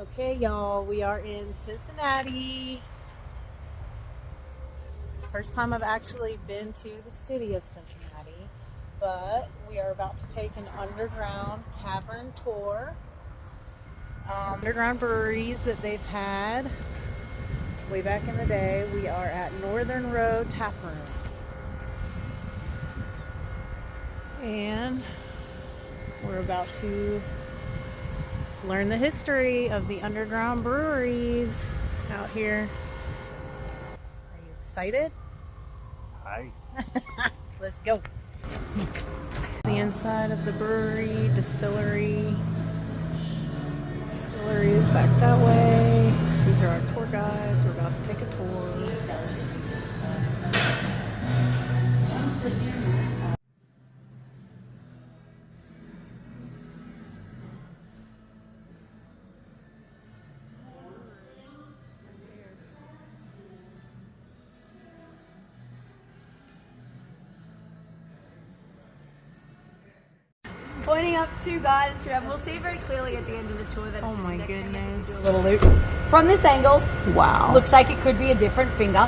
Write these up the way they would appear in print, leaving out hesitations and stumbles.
Okay, y'all, we are in Cincinnati. First time I've actually been to the city of Cincinnati, but we are about to take an underground cavern tour. Underground breweries that they've had way back in the day. We are at Northern Row Taproom. And we're about to learn the history of the underground breweries out here. Are you excited? Hi. Let's go. The inside of the brewery, distillery. Distillery is back that way. These are our tour guides. We're about to take a tour. Pointing up to guidance around. We'll see very clearly at the end of the tour that Oh my goodness. do a little loop. From this angle, Wow. looks like it could be a different finger.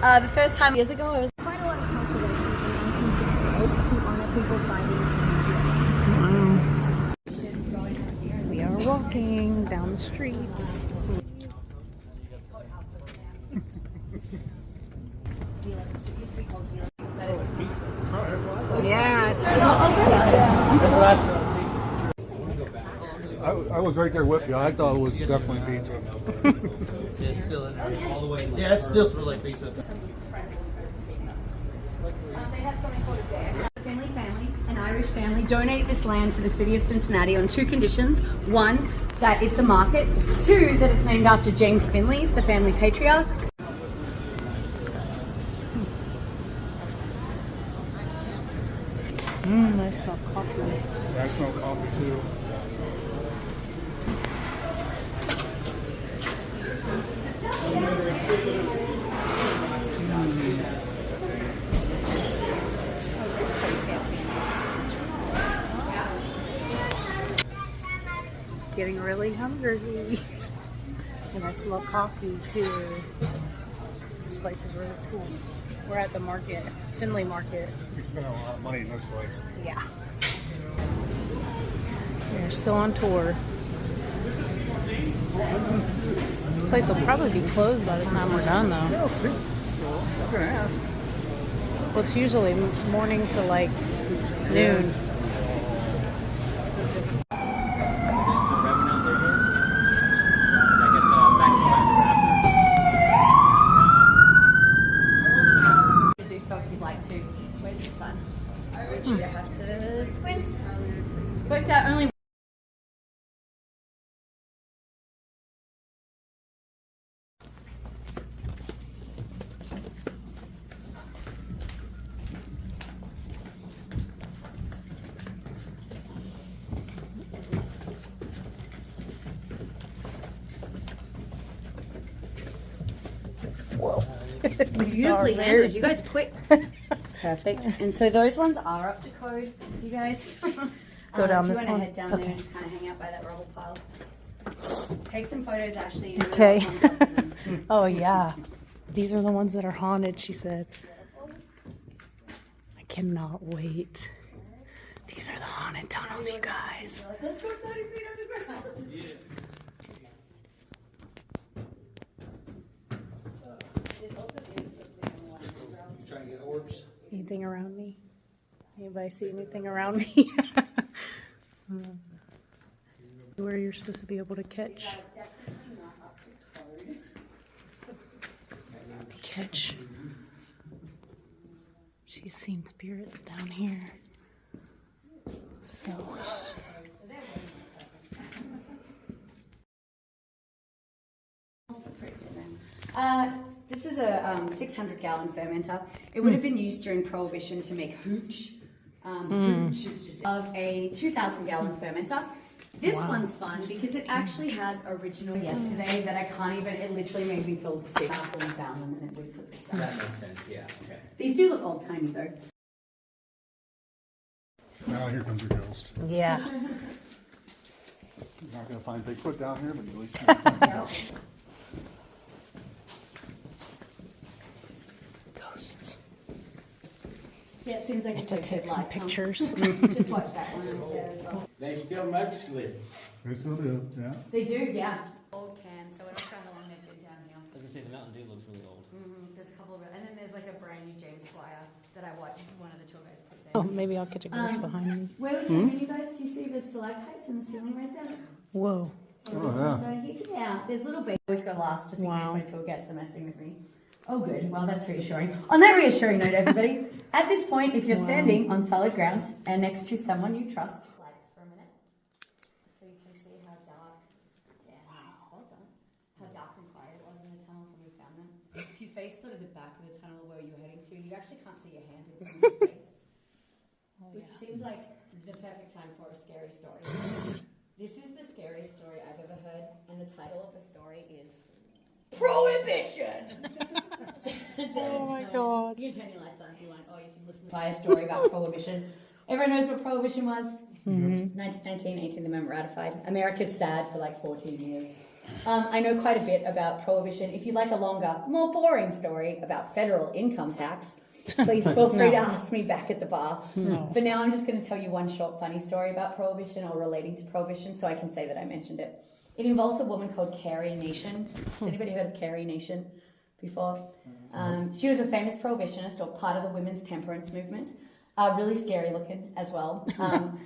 The first time years ago, it was quite a lot of controversy in 1968 to honor people finding. We are walking down the streets. Yeah, it's I was right there with you. I thought it was definitely pizza. It's still in there all the way. Yeah, it still smells like pizza. They have something called a dare. Family, an Irish family, donate this land to the city of Cincinnati on two conditions. One, that it's a market. Two, that it's named after James Finley, the family patriarch. I smell coffee. I smell coffee too. Getting really hungry. And I smell coffee too. This place is really cool. We're at the market, Finley Market. We spent a lot of money in this place. Yeah. We're still on tour. This place will probably be closed by the time we're done though. I don't think so. I'm gonna ask. Well, it's usually morning to like noon. Do so if you'd like to. Where's the sun? Which you have to squint. Worked out only. Whoa. Beautifully landed. You guys quick. Perfect. And so those ones are up to code, you guys. Go down if this you one? want to head down there and just kind of hang out by that rubble pile. Take some photos, Ashley. And Okay. Oh yeah. These are the ones that are haunted, she said. I cannot wait. These are the haunted tunnels, you guys. Let's go 30 feet underground. Yes. You trying to get orbs? Anything around me? Anybody see anything around me? Where you're supposed to be able to catch. She's seen spirits down here. So. This is a 600-gallon fermenter. It would have been used during Prohibition to make hooch. Hooch is just of a 2,000-gallon fermenter. This one's fun because it actually has original yesterday that I can't even, it literally made me feel sick when we found them and then we put the stuff. That makes sense, yeah, okay. These do look old-timey though. Now here comes your ghost. Yeah. You're not gonna find Bigfoot down here, but at least you can find Ghosts. Yeah, it seems like I have it's to a take good some light, huh? pictures. Just watch that one over there as well. They still make slips. They still do, yeah. They do, yeah. Old can, so we're not sure how long they've been down here. I was gonna say the Mountain Dew looks really old. There's a couple of, and then there's like a brand new James Squire that I watched one of the tour guys put there. Oh, maybe I'll get a glimpse behind me. Where we came in, you guys, do you see the stalactites in the ceiling right there? Whoa. So this one's right here. Yeah, there's little babies. Always go last, just in Wow. case my tour guests are messing with me. Oh, good. Well, that's reassuring. On that reassuring note, everybody, at this point, if you're standing on solid ground and next to someone you trust, lights for a minute, so you can see how dark. Yeah, nice. Well done. How dark and quiet it was in the tunnels when we found them. If you face sort of the back of the tunnel where you were heading to, you actually can't see your hand in front of your face, which seems like the perfect time for a scary story. This is the scariest story I've ever heard, and the title of the story is Prohibition! Oh my God. You can turn your lights on if you want, or you can listen to my story about Prohibition. Everyone knows what Prohibition was? 1919, 18th Amendment ratified. America's sad for like 14 years. I know quite a bit about Prohibition. If you'd like a longer, more boring story about federal income tax, please feel free to ask me back at the bar. For now, I'm just going to tell you one short funny story about Prohibition or relating to Prohibition so I can say that I mentioned it. It involves a woman called Carrie Nation. Has anybody heard of Carrie Nation before? She was a famous prohibitionist or part of the women's temperance movement. Really scary looking as well.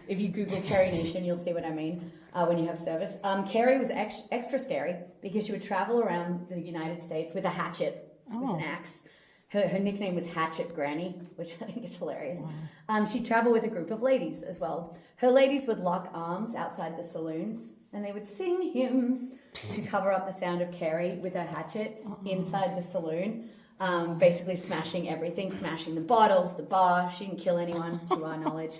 If you Google Carrie Nation, you'll see what I mean when you have service. Carrie was extra scary because she would travel around the United States with a hatchet, with an axe. Her nickname was Hatchet Granny, which I think is hilarious. She'd travel with a group of ladies as well. Her ladies would lock arms outside the saloons and they would sing hymns to cover up the sound of Carrie with her hatchet inside the saloon, basically smashing everything, smashing the bottles, the bar. She didn't kill anyone, to our knowledge.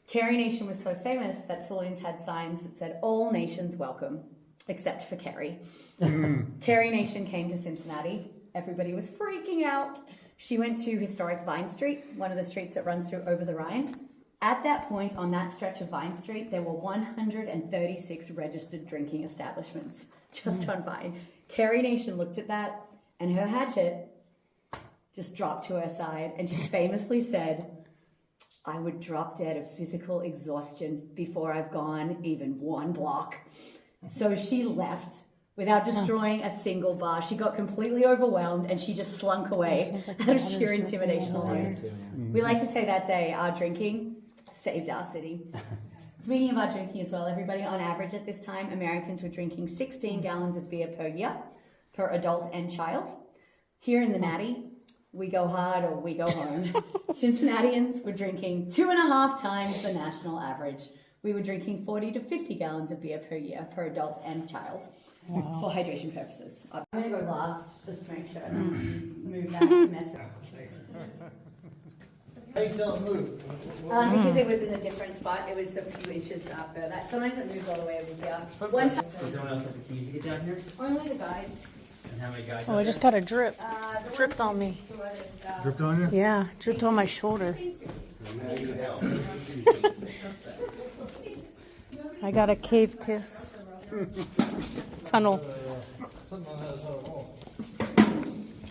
Carrie Nation was so famous that saloons had signs that said, "All nations welcome," except for Carrie. Carrie Nation came to Cincinnati. Everybody was freaking out. She went to historic Vine Street, one of the streets that runs through over the Rhine. At that point, on that stretch of Vine Street, there were 136 registered drinking establishments just on Vine. Carrie Nation looked at that, and her hatchet just dropped to her side, and she famously said, "I would drop dead of physical exhaustion before I've gone even one block." So she left without destroying a single bar. She got completely overwhelmed and she just slunk away out of sheer intimidation alone. We like to say that day, our drinking saved our city. Speaking of our drinking as well, everybody, on average at this time, Americans were drinking 16 gallons of beer per year, per adult and child. Here in the Natty, we go hard or we go home. Cincinnatians were drinking 2.5 times the national average. We were drinking 40 to 50 gallons of beer per year, per adult and child. Wow. For hydration purposes. I'm going to go last just to make sure I don't move that to mess with. How you tell it move? Because it was in a different spot. It was a few inches further. Sometimes it moves all the way over here. One time. Does anyone else have the keys to get down here? Only the guides. And how many guys? Oh, I just got a drip. Dripped on me. Dripped on you? Yeah, dripped on my shoulder. I got a cave kiss. Tunnel.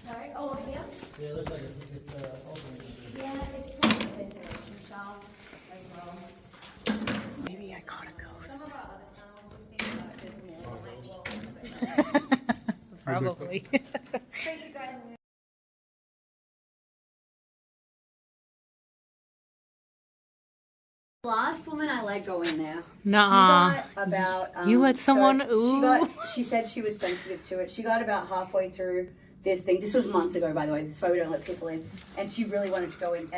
Sorry? Oh, here? Yeah, it looks like it's open. Yeah, it's probably a ventilation shaft as well. Maybe I caught a ghost. Some of our other tunnels we think there's more light. Probably. Thank you guys. Last woman I let go in there. Nuh-uh. She got about. You let someone- She said she was sensitive to it. She got about halfway through this thing. This was months ago, by the way. This is why we don't let people in. And she really wanted to go in.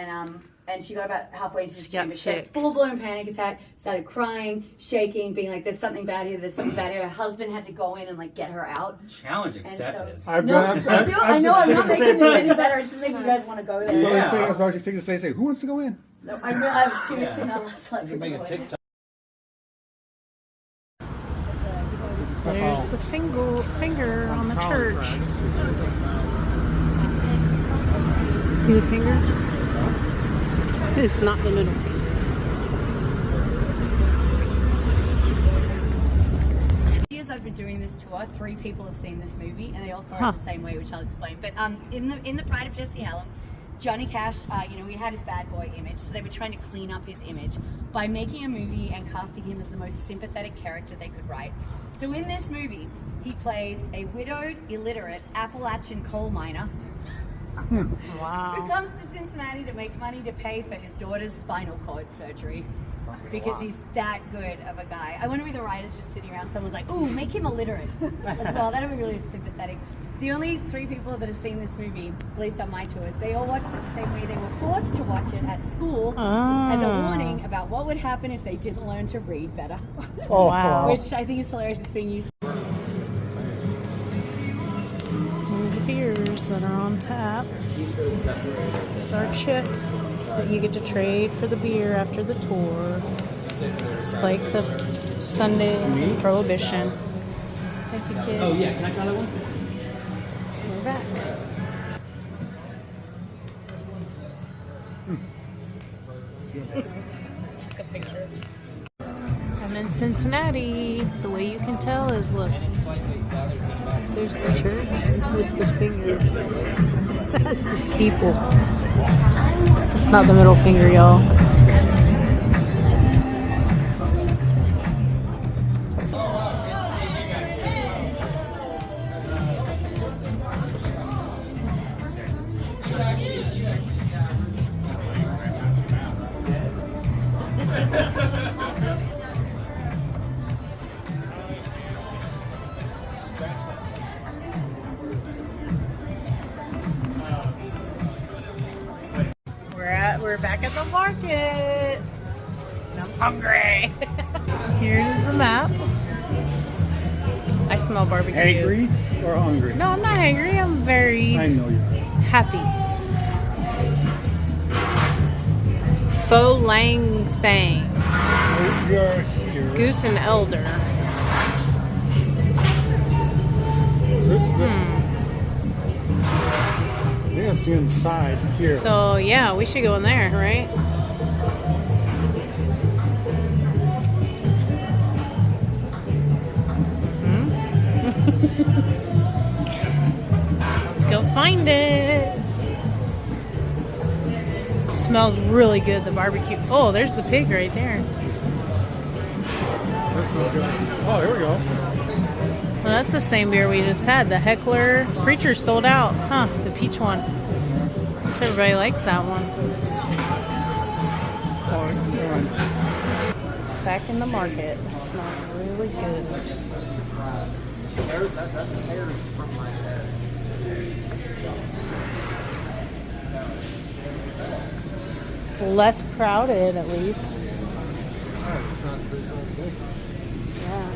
And she got about halfway into this chamber. She had a full-blown panic attack. Started crying, shaking, being like, "There's something bad here. There's something bad here." Her husband had to go in and like get her out. Challenge accepted. I know. I'm not making this any better. It's just making you guys want to go there. Yeah. I was about to say, who wants to go in? No, I'm seriously not allowed to let You people make go a in. TikTok. There's the finger on the church. See the finger? It's not the middle finger. for doing this tour, 3 people have seen this movie, and they all saw it the same way, which I'll explain. But in the Pride of Jesse Hallam, Johnny Cash, he had his bad boy image, so they were trying to clean up his image by making a movie and casting him as the most sympathetic character they could write. So in this movie, he plays a widowed, illiterate Appalachian coal miner who comes to Cincinnati to make money to pay for his daughter's spinal cord surgery because he's that good of a guy. I wonder if the writers just sitting around, someone's like, ooh, make him illiterate as well. That'd be really sympathetic. The only 3 people that have seen this movie, at least on my tours, they all watched it the same way. They were forced to watch it at school as a warning about what would happen if they didn't learn to read better. Oh, wow. Which I think is hilarious. It's being used. The beers that are on tap. There's our chip that you get to trade for the beer after the tour. It's like the Sundays in Prohibition. Thank you, kid. Oh yeah, can I try that one? We're back. Took a picture. I'm in Cincinnati. The way you can tell is, look, there's the church with the finger. That's the steeple. It's not the middle finger, y'all. We're back at the market. And I'm hungry. Here's the map. I smell barbecue. Angry or hungry? No, I'm not hungry. I'm very I know you are. happy. Faux lang thang. You're here. Goose and elder. Is this the... Yeah, it's the inside here. So yeah, we should go in there, right? Let's go find it. Smells really good, the barbecue. Oh, there's the pig right there. That's not good. Oh, here we go. Well, that's the same beer we just had. The Heckler Preacher sold out. Huh, the peach one. Guess everybody likes that one. Oh, Back in the market. It smells really good. It's less crowded, at least. Yeah.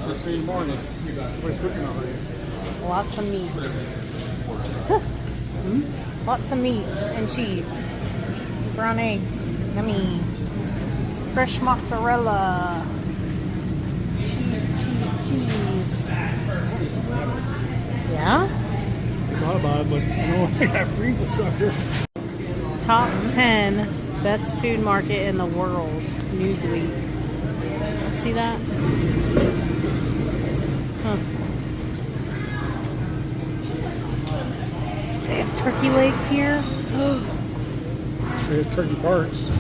Thursday morning. Everybody's cooking already. Lots of meat. Lots of meat and cheese. Brown eggs. Yummy. Fresh mozzarella. Cheese. Yeah? Thought about it, but you know, I got freeze a sucker. Top 10 best food market in the world. Newsweek. See that? Huh. Do they have turkey legs here? They have turkey parts.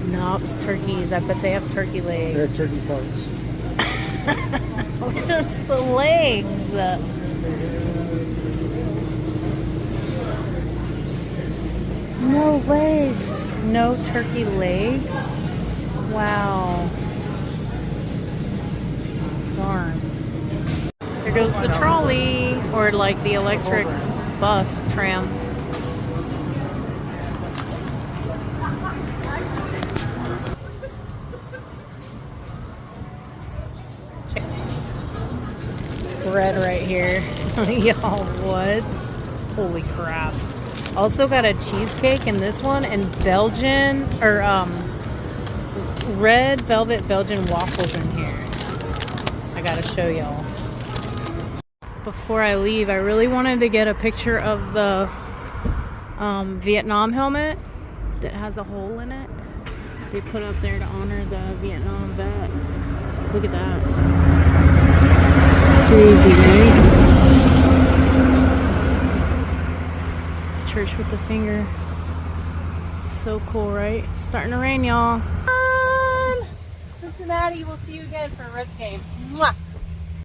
No, it's turkeys. I bet they have turkey legs. They have turkey parts. Where's the legs? No legs. No turkey legs? Wow. Darn. There goes the trolley, or like the electric bus tram. Bread right here. Y'all, what? Holy crap. Also got a cheesecake in this one and Belgian, or red velvet Belgian waffles in here. I gotta show y'all. Before I leave, I really wanted to get a picture of the Vietnam helmet that has a hole in it. They put up there to honor the Vietnam vet. Look at that. Crazy, right? Church with the finger. So cool, right? It's starting to rain, y'all. Cincinnati, we'll see you again for a Reds game. Mwah!